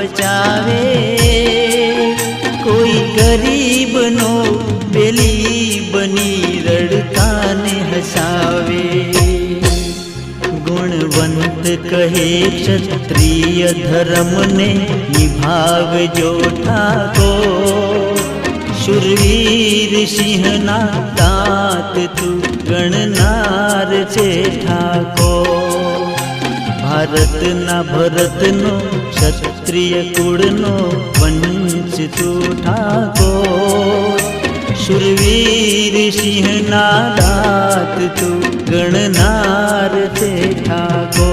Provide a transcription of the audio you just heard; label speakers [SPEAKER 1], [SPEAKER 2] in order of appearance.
[SPEAKER 1] बचावे, कोई गरीबनो बेली बनी रड़काने हसावे। गुणवंत कहे क्षत्रिय धर्म ने निभावजो ठाको, शूरवीर सिंहना दांत तू गणनार छे ठाको। भारतना भरतनो क्षत्रिय कुळनो वंश तू ठाको, शूरवीर सिंहना दांत तू गणनार छे ठाको।